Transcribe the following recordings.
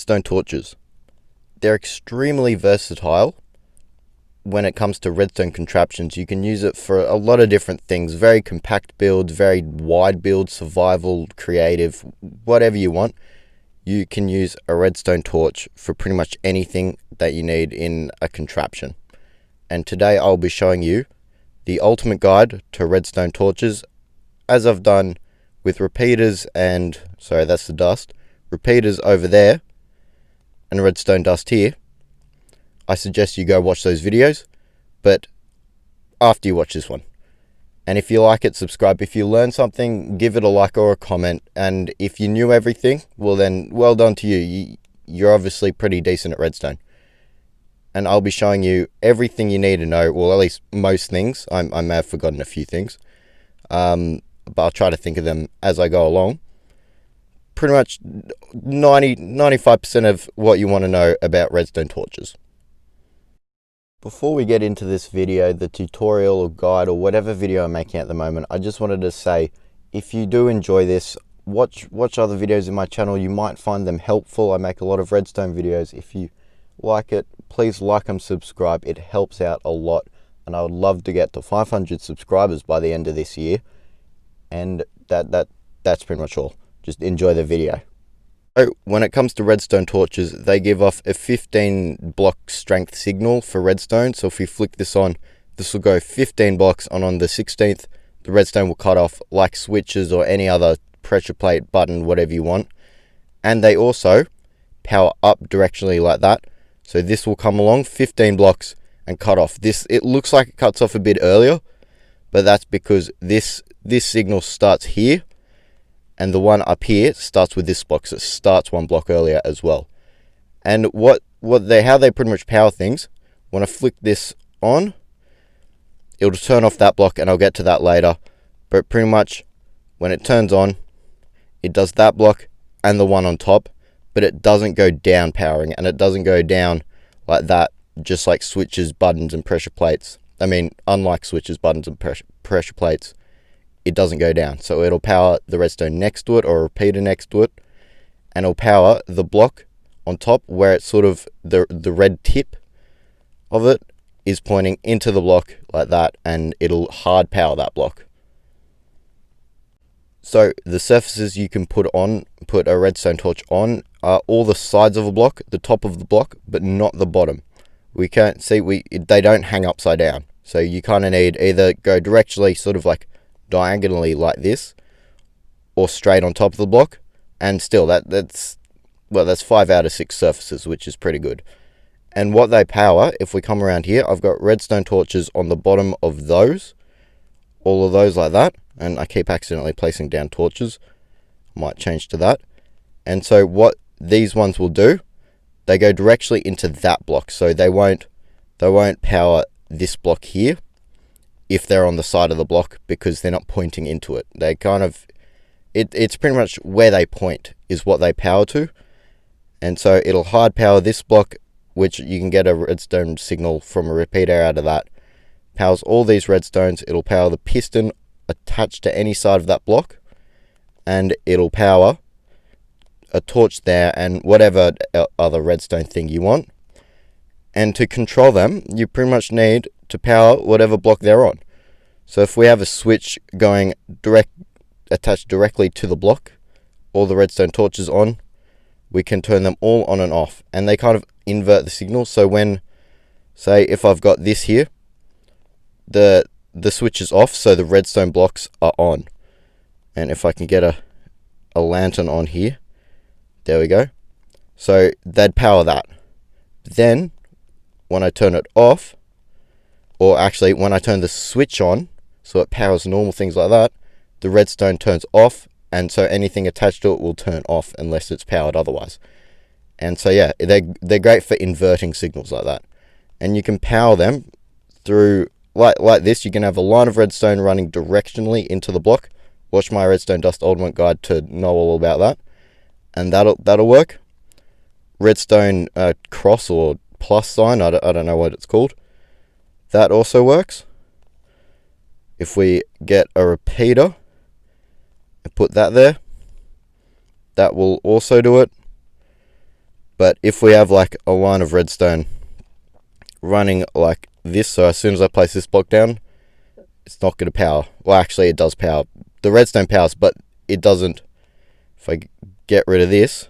redstone torches. They're extremely versatile when it comes to redstone contraptions. You can use it for a lot of different things. Very compact builds, very wide builds, survival, creative, whatever you want. You can use a redstone torch for pretty much anything that you need in a contraption. And today I'll be showing you the ultimate guide to redstone torches, as I've done with repeaters and, sorry, that's the dust, repeaters over there and redstone dust here. I suggest you go watch those videos, but after you watch this one. And if you like it, subscribe. If you learn something, give it a like or a comment. And if you knew everything, well then, well done to you. You're obviously pretty decent at redstone. And I'll be showing you everything you need to know, well, at least most things. I may have forgotten a few things, but I'll try to think of them as I go along. Pretty much 95% of what you want to know about redstone torches. Before we get into this video, the tutorial or guide or whatever video I'm making at the moment, I just wanted to say, if you do enjoy this, watch other videos in my channel. You might find them helpful. I make a lot of redstone videos. If you like it, please like and subscribe. It helps out a lot, and I would love to get to 500 subscribers by the end of this year. And that's pretty much all. Just enjoy the video. So when it comes to redstone torches, they give off a 15 block strength signal for redstone. So if we flick this on, this will go 15 blocks, and on the 16th, the redstone will cut off like switches or any other pressure plate, button, whatever you want. And they also power up directionally like that. So this will come along 15 blocks and cut off. It looks like it cuts off a bit earlier, but that's because this signal starts here, and the one up here starts with this block, so it starts one block earlier as well. And how they pretty much power things, when I flick this on, it'll turn off that block, and I'll get to that later. But pretty much when it turns on, it does that block and the one on top, but it doesn't go down powering, and it doesn't go down like that, just like switches, buttons, and pressure plates. I mean, unlike switches, buttons, and pressure plates, it doesn't go down. So it'll power the redstone next to it or a repeater next to it, and it'll power the block on top where it's sort of the red tip of it is pointing into the block like that, and it'll hard power that block. So the surfaces you can put a redstone torch on are all the sides of a block, the top of the block, but not the bottom. We can't see, they don't hang upside down. So you kind of need either go directionally, sort of like diagonally like this, or straight on top of the block. And still, that's 5 out of 6 surfaces, which is pretty good. And what they power, if we come around here, I've got redstone torches on the bottom of those, all of those like that. And I keep accidentally placing down torches. Might change to that. And so what these ones will do, they go directly into that block. So they won't power this block here if they're on the side of the block, because they're not pointing into it. They kind of, it's pretty much where they point is what they power to. And so it'll hard power this block, which you can get a redstone signal from a repeater out of that. Powers all these redstones. It'll power the piston attached to any side of that block, and it'll power a torch there and whatever other redstone thing you want. And to control them, you pretty much need to power whatever block they're on. So if we have a switch going attached directly to the block, all the redstone torches on, we can turn them all on and off, and they kind of invert the signal. So when, say, if I've got this here, the switch is off, so the redstone blocks are on. And if I can get a lantern on here, there we go. So they'd power that. Then when I turn it off, or actually when I turn the switch on, so it powers normal things like that, the redstone turns off, and so anything attached to it will turn off unless it's powered otherwise. And so yeah, they're great for inverting signals like that. And you can power them through like this. You can have a line of redstone running directionally into the block. Watch my redstone dust ultimate guide to know all about that, and that'll work. Redstone cross or plus sign, I don't know what it's called, that also works. If we get a repeater and put that there, that will also do it. But if we have like a line of redstone running like this, so as soon as I place this block down, it's not going to power. Well, actually it does power. The redstone powers, but it doesn't. If I get rid of this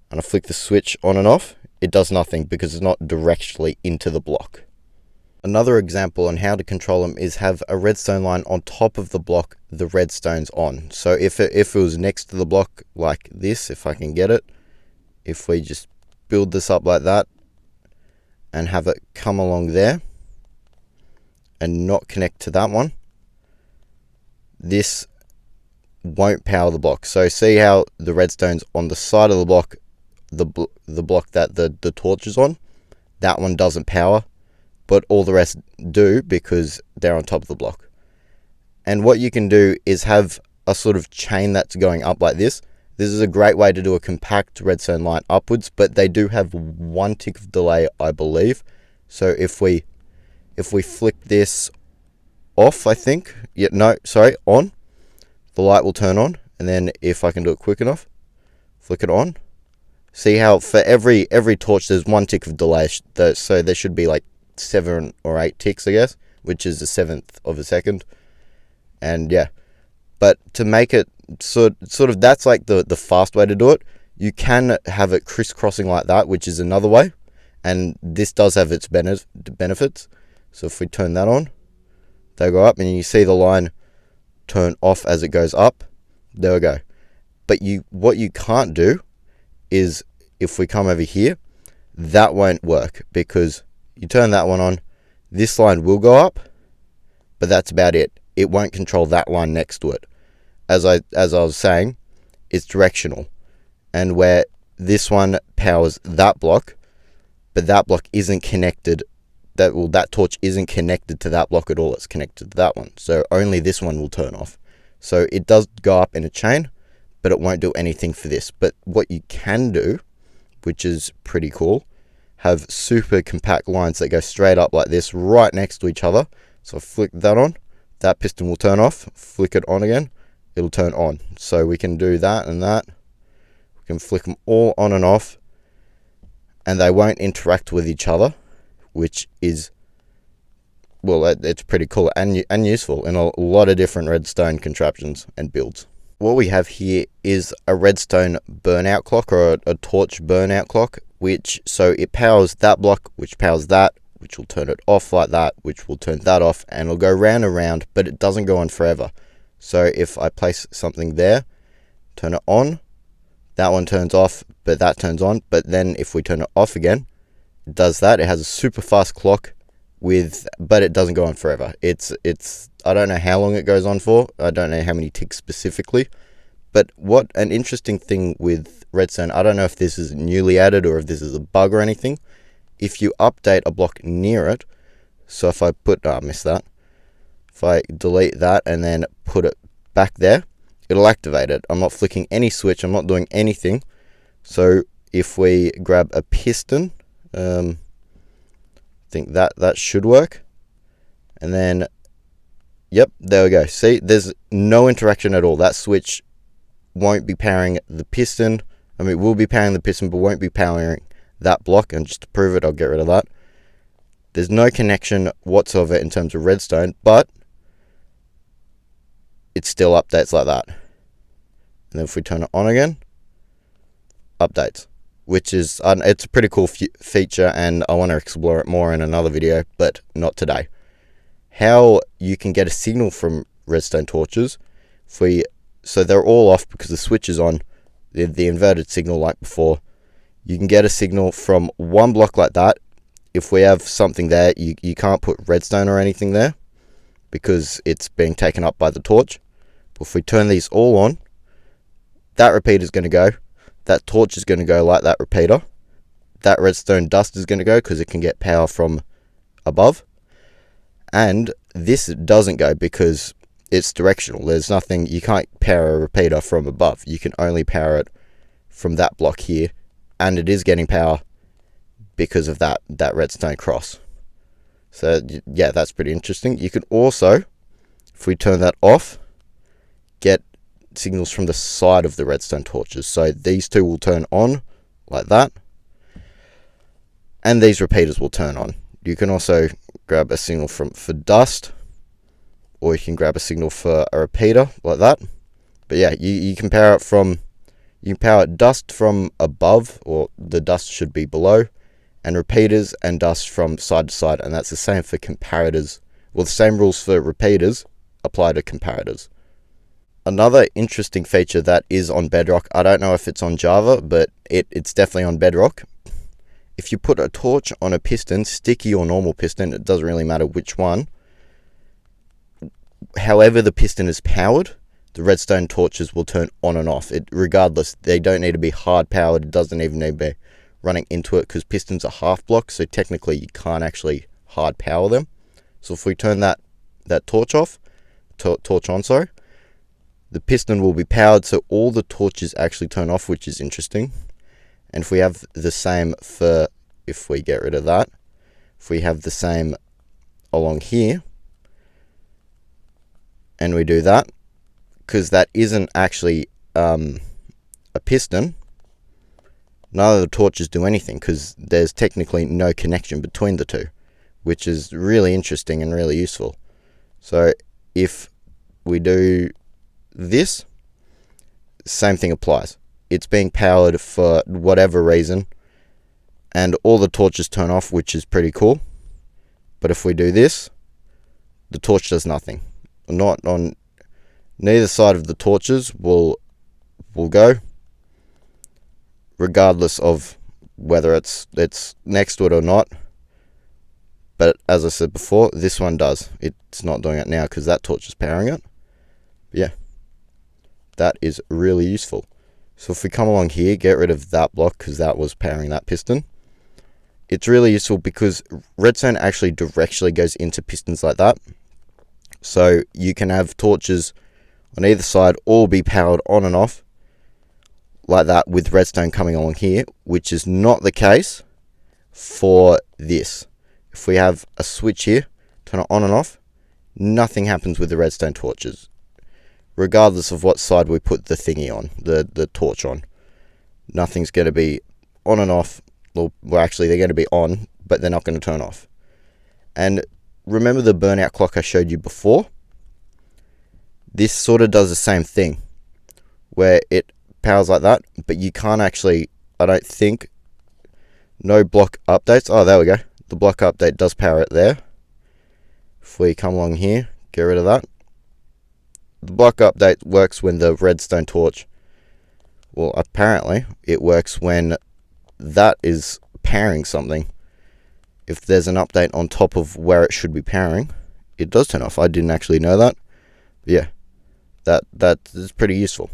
and I flick the switch on and off, it does nothing because it's not directionally into the block. Another example on how to control them is have a redstone line on top of the block the redstone's on. So if it was next to the block like this, if I can get it, if we just build this up like that and have it come along there and not connect to that one, this won't power the block. So see how the redstone's on the side of the block, the block that the torch is on, that one doesn't power, but all the rest do because they're on top of the block. And what you can do is have a sort of chain that's going up like this. This is a great way to do a compact redstone line upwards, but they do have 1 tick of delay, I believe. So if we flick this off, I think, yeah, no, sorry, on, the light will turn on. And then if I can do it quick enough, flick it on. See how for every torch there's 1 tick of delay, so there should be like 7 or 8 ticks, I guess, which is a 1/7 of a second. And yeah, but to make it sort of that's like the fast way to do it. You can have it crisscrossing like that, which is another way, and this does have its benefits. So if we turn that on, they go up, and you see the line turn off as it goes up. There we go. But what you can't do is, if we come over here, that won't work, because you turn that one on, this line will go up, but that's about it. It won't control that line next to it. As I was saying, it's directional, and where this one powers that block, but that block isn't connected, that torch isn't connected to that block at all. It's connected to that one, so only this one will turn off. So it does go up in a chain, but it won't do anything for this. But what you can do, which is pretty cool, have super compact lines that go straight up like this, right next to each other. So flick that on, that piston will turn off. Flick it on again, it'll turn on. So we can do that and that. We can flick them all on and off, and they won't interact with each other, which is, well, it's pretty cool and useful in a lot of different redstone contraptions and builds. What we have here is a redstone burnout clock, or a torch burnout clock, so it powers that block, which powers that, which will turn it off like that, which will turn that off, and it'll go round and round, but it doesn't go on forever. So if I place something there, turn it on, that one turns off, but that turns on. But then if we turn it off again, it does that. It has a super fast clock but it doesn't go on forever. It's I don't know how long it goes on for. I don't know how many ticks specifically. But what an interesting thing with redstone, I don't know if this is newly added or if this is a bug or anything. If you update a block near it, so if I missed that. If I delete that and then put it back there, it'll activate it. I'm not flicking any switch, I'm not doing anything. So if we grab a piston, I think that should work. And then, yep, there we go. See, there's no interaction at all. That switch won't be powering the piston. I mean, it will be powering the piston, but won't be powering that block. And just to prove it, I'll get rid of that. There's no connection whatsoever in terms of redstone, but it still updates like that. And then if we turn it on again, updates, which is, it's a pretty cool feature, and I want to explore it more in another video, but not today. How you can get a signal from redstone torches, so they're all off because the switch is on, the inverted signal like before. You can get a signal from one block like that. If we have something there, you can't put redstone or anything there because it's being taken up by the torch. But if we turn these all on, that repeater is going to go, that torch is going to go like that repeater, that redstone dust is going to go because it can get power from above, and this doesn't go because it's directional. There's nothing, you can't power a repeater from above, you can only power it from that block here, and it is getting power because of that redstone cross. So yeah, that's pretty interesting. You can also, if we turn that off, get signals from the side of the redstone torches. So these two will turn on like that, and these repeaters will turn on. You can also grab a signal for dust, or you can grab a signal for a repeater like that. But yeah, you can power it from, you can power dust from above, or the dust should be below, and repeaters and dust from side to side, and that's the same for comparators. Well, the same rules for repeaters apply to comparators. Another interesting feature that is on Bedrock, I don't know if it's on Java, but it's definitely on Bedrock. If you put a torch on a piston, sticky or normal piston, it doesn't really matter which one, however the piston is powered, the redstone torches will turn on and off. Regardless, they don't need to be hard powered. It doesn't even need to be running into it, because pistons are half blocks, so technically you can't actually hard power them. So if we turn that torch off, torch on, sorry, the piston will be powered, so all the torches actually turn off, which is interesting. And if we have the same for, if we get rid of that, if we have the same along here, and we do that, because that isn't actually a piston, none of the torches do anything, because there's technically no connection between the two, which is really interesting and really useful. So if we do this, same thing applies. It's being powered for whatever reason, and all the torches turn off, which is pretty cool. But if we do this, the torch does nothing. Not on neither side of the torches will go, regardless of whether it's next to it or not. But as I said before, this one does. It's not doing it now because that torch is powering it. But yeah, that is really useful. So if we come along here, get rid of that block because that was powering that piston. It's really useful because redstone actually directly goes into pistons like that. So you can have torches on either side all be powered on and off like that with redstone coming along here, which is not the case for this. If we have a switch here, turn it on and off, nothing happens with the redstone torches, regardless of what side we put the thingy on, the torch on. Nothing's going to be on and off. Well, actually, they're going to be on, but they're not going to turn off. And remember the burnout clock I showed you before? This sort of does the same thing, where it powers like that, but you can't actually, I don't think, no block updates. Oh, there we go. The block update does power it there. If we come along here, get rid of that. The block update works when the redstone torch, well, apparently it works when that is powering something. If there's an update on top of where it should be powering, it does turn off. I didn't actually know that. But yeah, that is pretty useful.